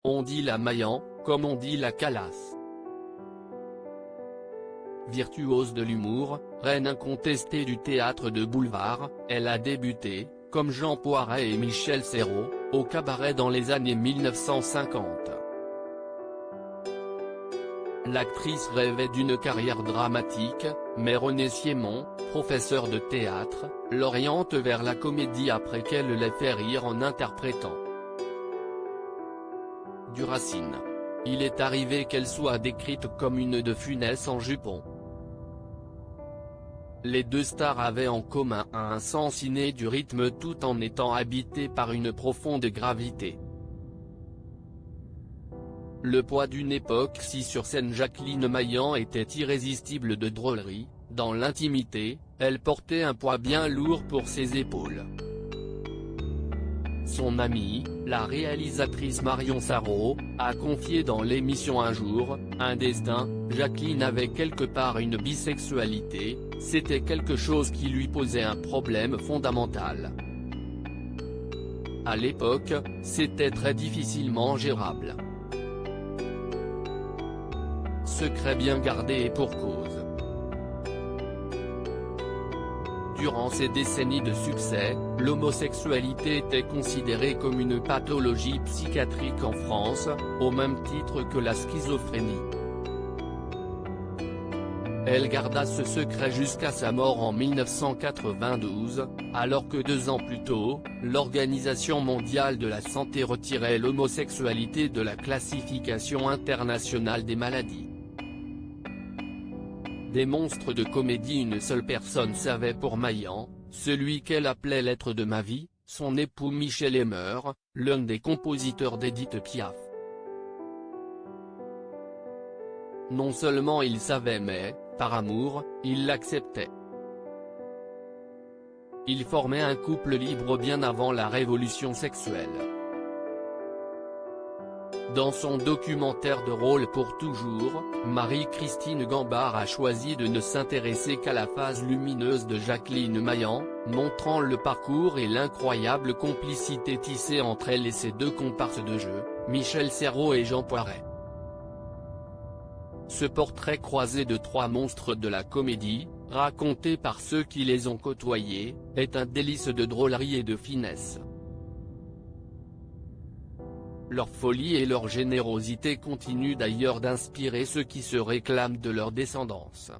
On dit la Maillan, comme on dit la Calas. Virtuose de l'humour, reine incontestée du théâtre de boulevard, elle a débuté, comme Jean Poiret et Michel Serrault, au cabaret dans les années 1950. L'actrice rêvait d'une carrière dramatique, mais René Siémon, professeur de théâtre, l'oriente vers la comédie après qu'elle l'ait fait rire en interprétant du Racine. Il est arrivé qu'elle soit décrite comme une de Funès en jupon. Les deux stars avaient en commun un sens inné du rythme tout en étant habitées par une profonde gravité. Le poids d'une époque si sur scène Jacqueline Maillan était irrésistible de drôlerie, dans l'intimité, elle portait un poids bien lourd pour ses épaules. Son amie, la réalisatrice Marion Sarraud, a confié dans l'émission Un jour, un destin, Jacqueline avait quelque part une bisexualité, c'était quelque chose qui lui posait un problème fondamental. À l'époque, c'était très difficilement gérable. Secret bien gardé et pour cause. Durant ces décennies de succès, l'homosexualité était considérée comme une pathologie psychiatrique en France, au même titre que la schizophrénie. Elle garda ce secret jusqu'à sa mort en 1992, alors que 2 ans plus tôt, l'Organisation mondiale de la santé retirait l'homosexualité de la classification internationale des maladies. Des monstres de comédie. Une seule personne savait pour Maillan, celui qu'elle appelait l'être de ma vie, son époux Michel Emmer, l'un des compositeurs d'Édith Piaf. Non seulement il savait mais, par amour, il l'acceptait. Ils formaient un couple libre bien avant la révolution sexuelle. Dans son documentaire de Rôle pour toujours, Marie-Christine Gambard a choisi de ne s'intéresser qu'à la phase lumineuse de Jacqueline Maillan, montrant le parcours et l'incroyable complicité tissée entre elle et ses deux comparses de jeu, Michel Serrault et Jean Poiret. Ce portrait croisé de 3 monstres de la comédie, raconté par ceux qui les ont côtoyés, est un délice de drôlerie et de finesse. Leur folie et leur générosité continuent d'ailleurs d'inspirer ceux qui se réclament de leur descendance.